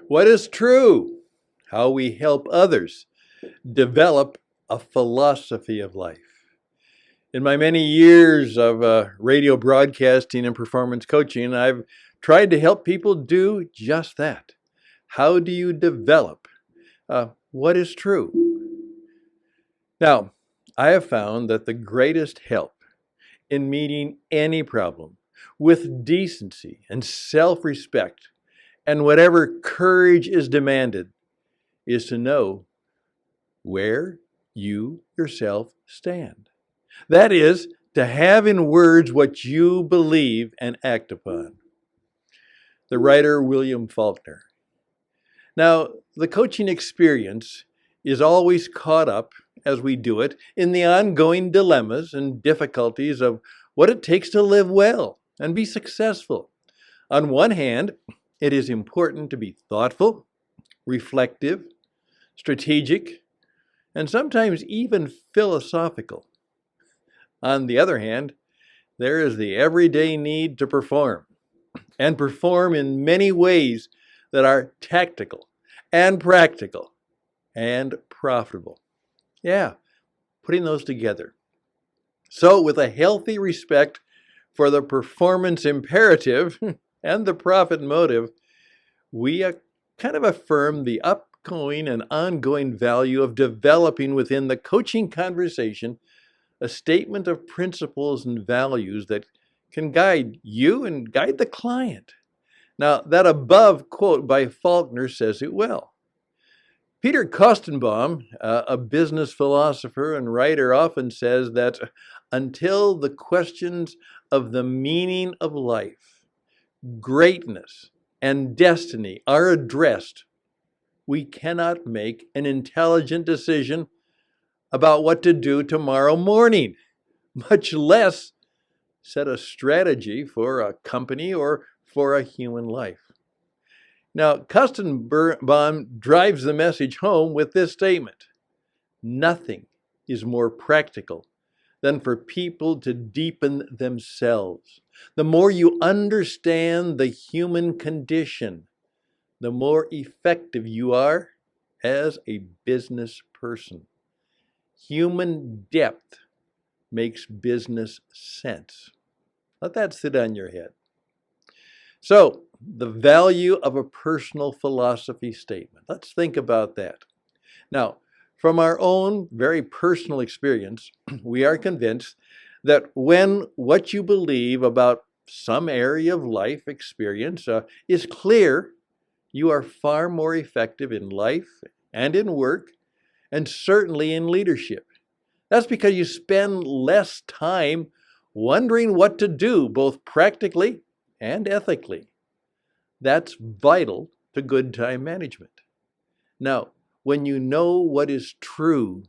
What is true? How we help others develop a philosophy of life. In my many years of radio broadcasting and performance coaching, I've tried to help people do just that. How do you develop what is true? Now, I have found that the greatest help in meeting any problem with decency and self respect and whatever courage is demanded is to know where you yourself stand. That is, to have in words what you believe and act upon. The writer William Faulkner. Now, the coaching experience is always caught up, as we do it, in the ongoing dilemmas and difficulties of what it takes to live well and be successful. On one hand, it is important to be thoughtful, reflective, strategic, and sometimes even philosophical. On the other hand, there is the everyday need to perform, and perform in many ways that are tactical and practical and profitable. Yeah, putting those together. So, with a healthy respect for the performance imperative and the profit motive, we kind of affirm the upgoing and ongoing value of developing within the coaching conversation a statement of principles and values that can guide you and guide the client. Now, that above quote by Faulkner says it well. Peter Kostenbaum, a business philosopher and writer, often says that until the questions of the meaning of life, greatness, and destiny are addressed, we cannot make an intelligent decision about what to do tomorrow morning, much less set a strategy for a company or for a human life. Now, Kostenbaum drives the message home with this statement: nothing is more practical than for people to deepen themselves. The more you understand the human condition, the more effective you are as a business person. Human depth makes business sense. Let that sit on your head. So, the value of a personal philosophy statement. Let's think about that. Now, from our own very personal experience, we are convinced that when what you believe about some area of life experience is clear, you are far more effective in life and in work, and certainly in leadership. That's because you spend less time wondering what to do, both practically and ethically. That's vital to good time management. Now, when you know what is true,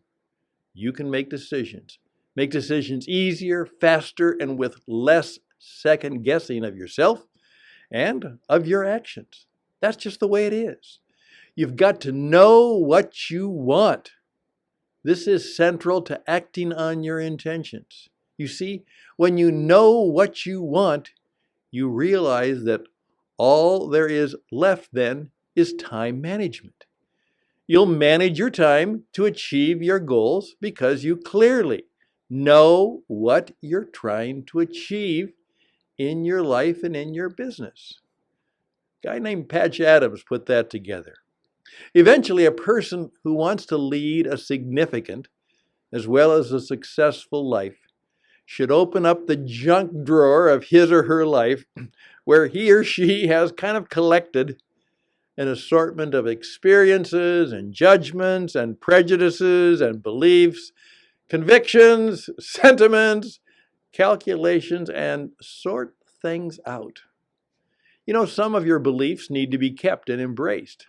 you can make decisions. Make decisions easier, faster, and with less second guessing of yourself and of your actions. That's just the way it is. You've got to know what you want. This is central to acting on your intentions. You see, when you know what you want, you realize that all there is left then is time management. You'll manage your time to achieve your goals because you clearly know what you're trying to achieve in your life and in your business. A guy named Patch Adams put that together. Eventually, a person who wants to lead a significant as well as a successful life should open up the junk drawer of his or her life where he or she has kind of collected an assortment of experiences and judgments and prejudices and beliefs, convictions, sentiments, calculations, and sort things out. You know, some of your beliefs need to be kept and embraced.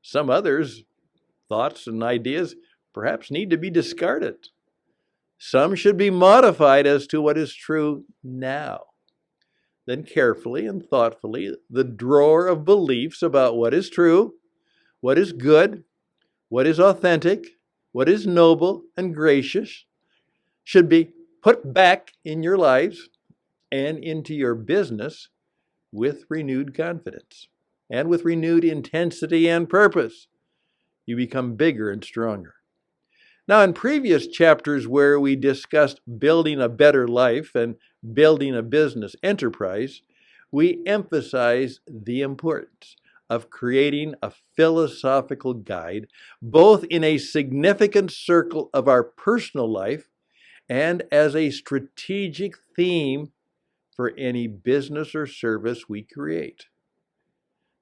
Some others, thoughts and ideas, perhaps need to be discarded. Some should be modified as to what is true now. Then carefully and thoughtfully, the drawer of beliefs about what is true, what is good, what is authentic, what is noble and gracious, should be put back in your lives and into your business with renewed confidence. and with renewed intensity and purpose, you become bigger and stronger. Now, in previous chapters where we discussed building a better life and building a business enterprise, we emphasize the importance of creating a philosophical guide, both in a significant circle of our personal life and as a strategic theme for any business or service we create.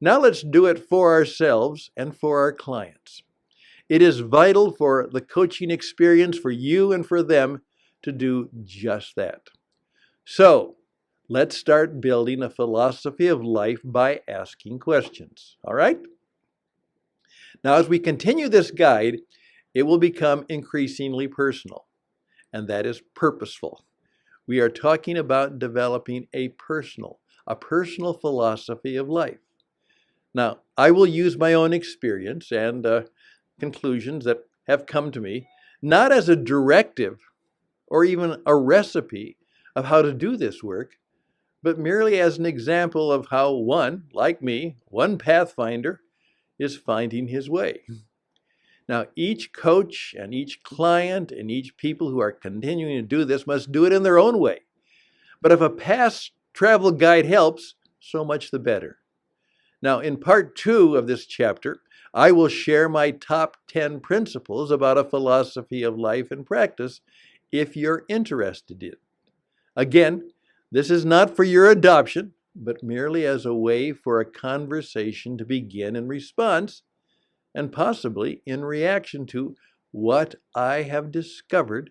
Now let's do it for ourselves and for our clients. It is vital for the coaching experience for you and for them to do just that. So, let's start building a philosophy of life by asking questions. All right? Now, as we continue this guide, it will become increasingly personal, and that is purposeful. We are talking about developing a personal philosophy of life. Now, I will use my own experience and conclusions that have come to me, not as a directive or even a recipe of how to do this work, but merely as an example of how one, like me, one pathfinder, is finding his way. Now, each coach and each client and each people who are continuing to do this must do it in their own way. But if a past travel guide helps, so much the better. Now, in part 2 of this chapter, I will share my top 10 principles about a philosophy of life and practice if you're interested in. Again, this is not for your adoption, but merely as a way for a conversation to begin in response and possibly in reaction to what I have discovered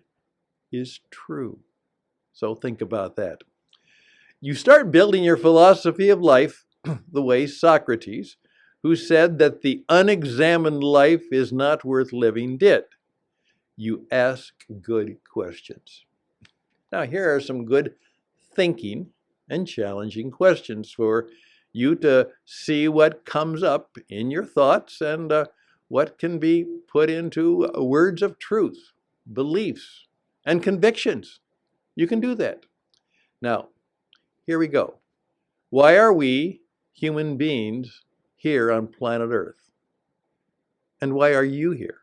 is true. So think about that. You start building your philosophy of life the way Socrates, who said that the unexamined life is not worth living, did. You ask good questions. Now, here are some good thinking and challenging questions for you to see what comes up in your thoughts and what can be put into words of truth, beliefs, and convictions. You can do that. Now, here we go. Why are we human beings here on planet Earth? And why are you here?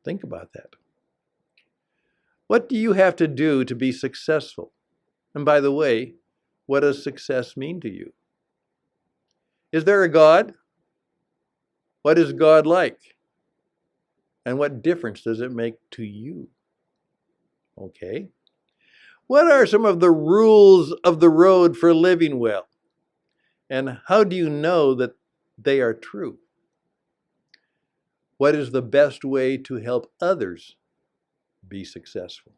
Think about that. What do you have to do to be successful? And by the way, what does success mean to you? Is there a God? What is God like? And what difference does it make to you? Okay. What are some of the rules of the road for living well? And how do you know that they are true? What is the best way to help others be successful?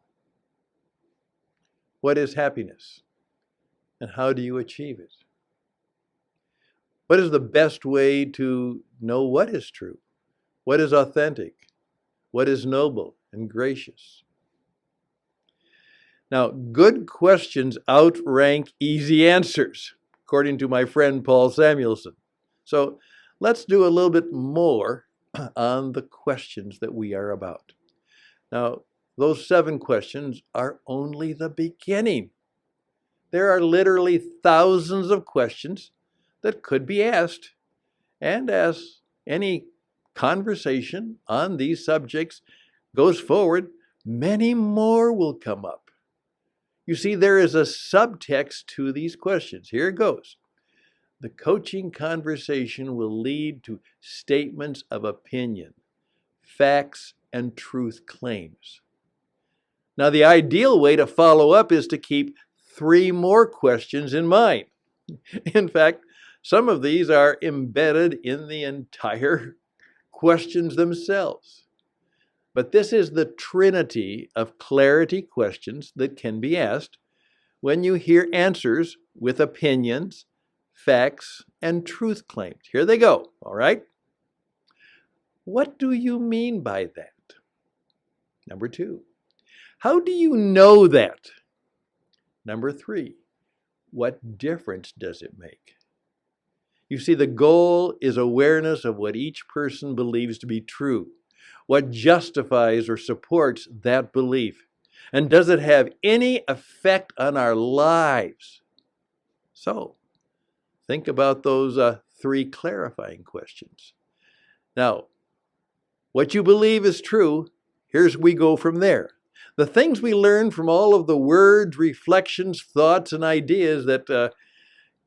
What is happiness? And how do you achieve it? What is the best way to know what is true? What is authentic? What is noble and gracious? Now, good questions outrank easy answers, according to my friend Paul Samuelson. So let's do a little bit more on the questions that we are about. Now, those 7 questions are only the beginning. There are literally thousands of questions that could be asked. And as any conversation on these subjects goes forward, many more will come up. You see, there is a subtext to these questions. Here it goes. The coaching conversation will lead to statements of opinion, facts, and truth claims. Now, the ideal way to follow up is to keep 3 more questions in mind. In fact, some of these are embedded in the entire questions themselves. But this is the trinity of clarity questions that can be asked when you hear answers with opinions, facts, and truth claims. Here they go, all right? What do you mean by that? Number 2, how do you know that? Number 3, what difference does it make? You see, the goal is awareness of what each person believes to be true, what justifies or supports that belief, and does it have any effect on our lives? So, think about those 3 clarifying questions. Now, what you believe is true, here's we go from there. The things we learn from all of the words, reflections, thoughts, and ideas that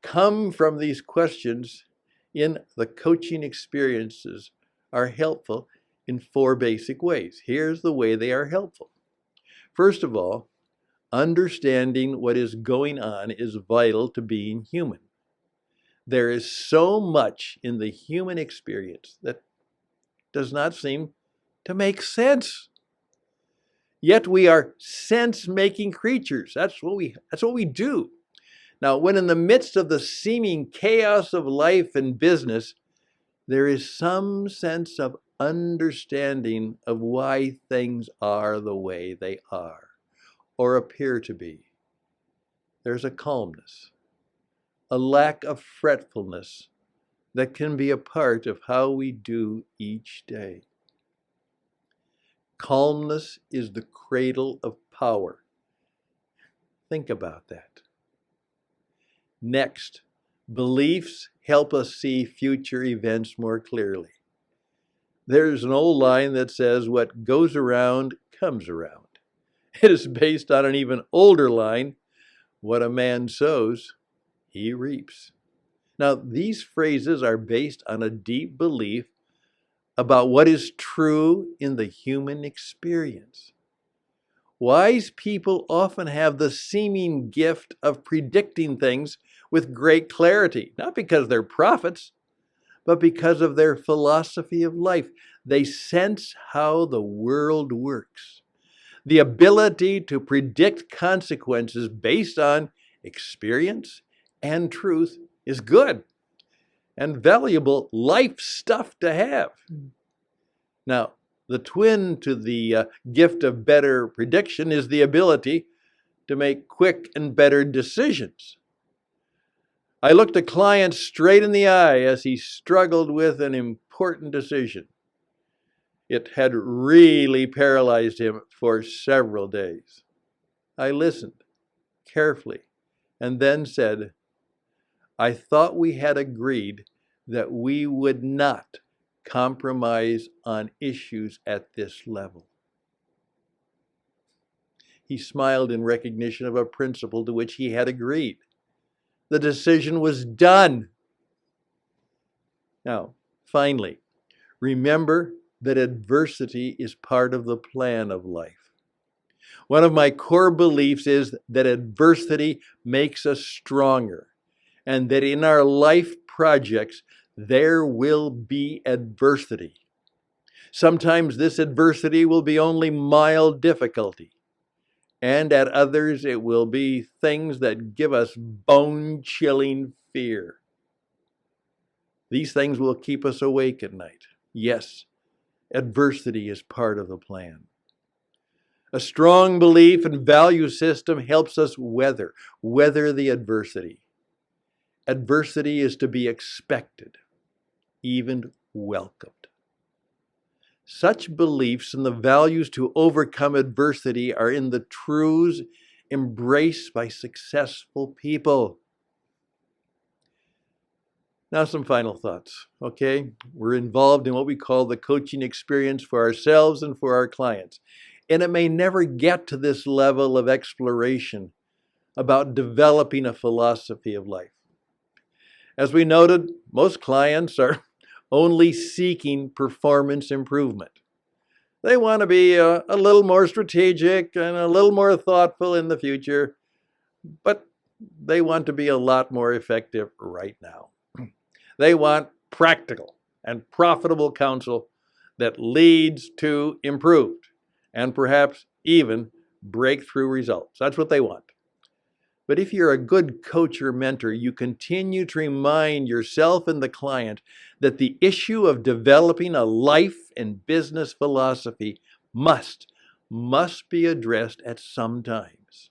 come from these questions in the coaching experiences are helpful in 4 basic ways. Here's the way they are helpful. First of all, understanding what is going on is vital to being human. There is so much in the human experience that does not seem to make sense. Yet we are sense-making creatures. That's what we do. Now, when in the midst of the seeming chaos of life and business, there is some sense of understanding of why things are the way they are, or appear to be. There's a calmness, a lack of fretfulness that can be a part of how we do each day. Calmness is the cradle of power. Think about that. Next, beliefs help us see future events more clearly. There's an old line that says, "What goes around comes around." It is based on an even older line, "What a man sows, he reaps." Now, these phrases are based on a deep belief about what is true in the human experience. Wise people often have the seeming gift of predicting things with great clarity, not because they're prophets, but because of their philosophy of life. They sense how the world works. The ability to predict consequences based on experience and truth is good and valuable life stuff to have. Now, the twin to the gift of better prediction is the ability to make quick and better decisions. I looked a client straight in the eye as he struggled with an important decision. It had really paralyzed him for several days. I listened carefully and then said, "I thought we had agreed that we would not compromise on issues at this level." He smiled in recognition of a principle to which he had agreed. The decision was done. Now, finally, remember that adversity is part of the plan of life. One of my core beliefs is that adversity makes us stronger, and that in our life projects, there will be adversity. Sometimes this adversity will be only mild difficulty, and at others it will be things that give us bone-chilling fear. These things will keep us awake at night. Yes, adversity is part of the plan. A strong belief and value system helps us weather the adversity. Adversity is to be expected, even welcomed. Such beliefs and the values to overcome adversity are in the truths embraced by successful people. Now, some final thoughts, okay? We're involved in what we call the coaching experience for ourselves and for our clients. And it may never get to this level of exploration about developing a philosophy of life. As we noted, most clients are only seeking performance improvement. They want to be a little more strategic and a little more thoughtful in the future, but they want to be a lot more effective right now. They want practical and profitable counsel that leads to improved and perhaps even breakthrough results. That's what they want. But if you're a good coach or mentor, you continue to remind yourself and the client that the issue of developing a life and business philosophy must be addressed at some times.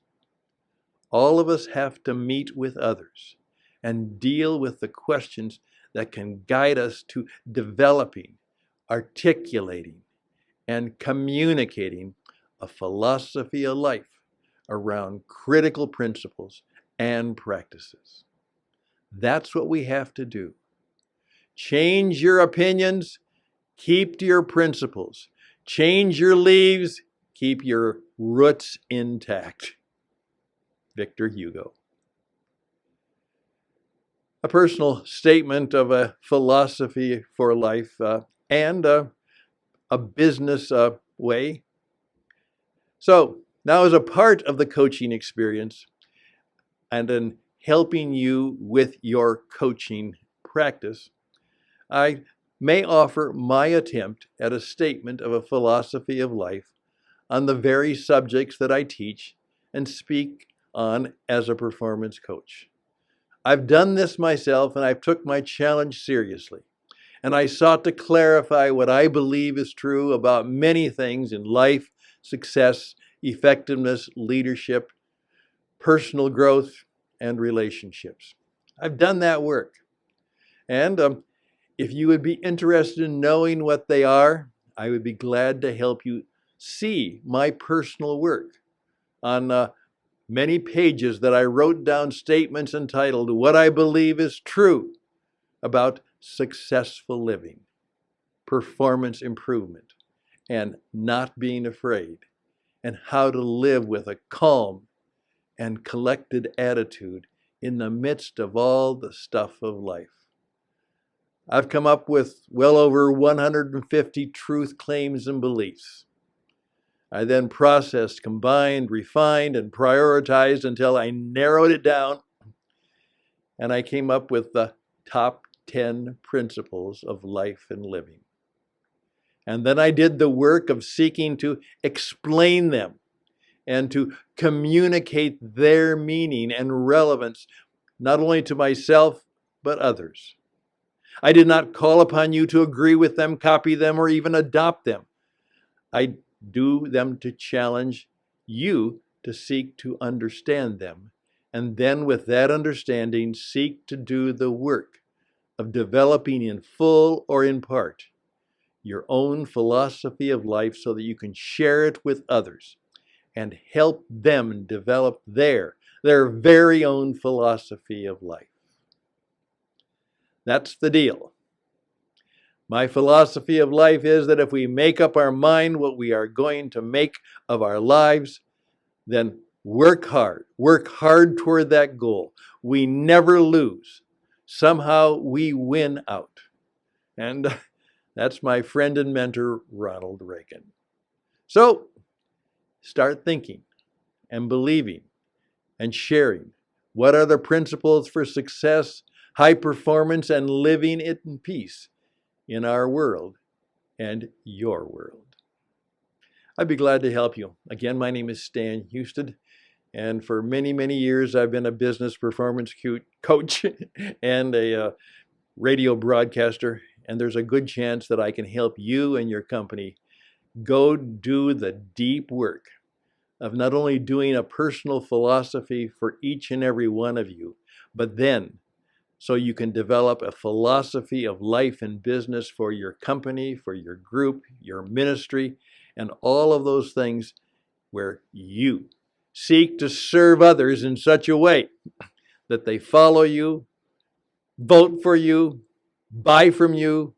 All of us have to meet with others and deal with the questions that can guide us to developing, articulating, and communicating a philosophy of life around critical principles and practices. That's what we have to do. Change your opinions, keep to your principles. Change your leaves, keep your roots intact. Victor Hugo. A personal statement of a philosophy for life and a business way. So now, as a part of the coaching experience and in helping you with your coaching practice, I may offer my attempt at a statement of a philosophy of life on the very subjects that I teach and speak on as a performance coach. I've done this myself, and I've took my challenge seriously. And I sought to clarify what I believe is true about many things in life, success, effectiveness, leadership, personal growth, and relationships. I've done that work. And if you would be interested in knowing what they are, I would be glad to help you see my personal work on many pages that I wrote down statements entitled What I Believe is True about Successful Living, Performance Improvement, and Not Being Afraid, and how to live with a calm and collected attitude in the midst of all the stuff of life. I've come up with well over 150 truth claims and beliefs. I then processed, combined, refined, and prioritized until I narrowed it down, and I came up with the top 10 principles of life and living. And then I did the work of seeking to explain them and to communicate their meaning and relevance, not only to myself, but others. I did not call upon you to agree with them, copy them, or even adopt them. I do them to challenge you to seek to understand them, and then with that understanding, seek to do the work of developing in full or in part your own philosophy of life so that you can share it with others and help them develop their very own philosophy of life. That's the deal. My philosophy of life is that if we make up our mind what we are going to make of our lives, then work hard toward that goal. We never lose. Somehow we win out. And that's my friend and mentor, Ronald Reagan. So start thinking and believing and sharing. What are the principles for success, high performance, and living it in peace in our world and your world? I'd be glad to help you. Again, my name is Stan Houston, and for many, many years I've been a business performance coach and a radio broadcaster, and there's a good chance that I can help you and your company go do the deep work of not only doing a personal philosophy for each and every one of you, but then so you can develop a philosophy of life and business for your company, for your group, your ministry, and all of those things where you seek to serve others in such a way that they follow you, vote for you, buy from you,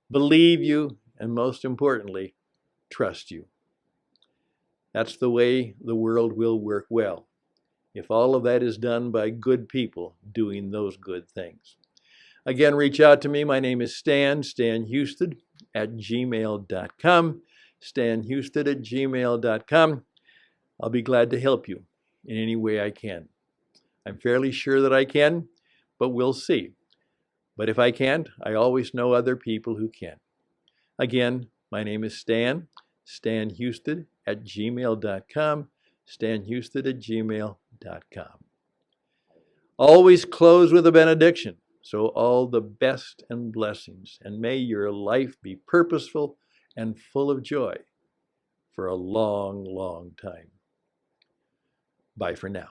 believe you, and most importantly, trust you. That's the way the world will work well, if all of that is done by good people doing those good things. Again, reach out to me. My name is Stan Houston at gmail.com. StanHouston at gmail.com. I'll be glad to help you in any way I can. I'm fairly sure that I can, but we'll see. But if I can't, I always know other people who can. Again, my name is Stan Houston at gmail.com. StanHouston at gmail.com. Always close with a benediction. So all the best and blessings, and may your life be purposeful and full of joy for a long, long time. Bye for now.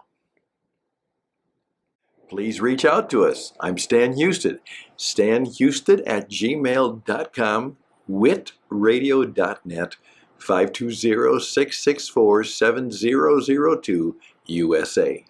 Please reach out to us. I'm Stan Houston. StanHouston at gmail.com, witradio.net, 520-664-7002, USA.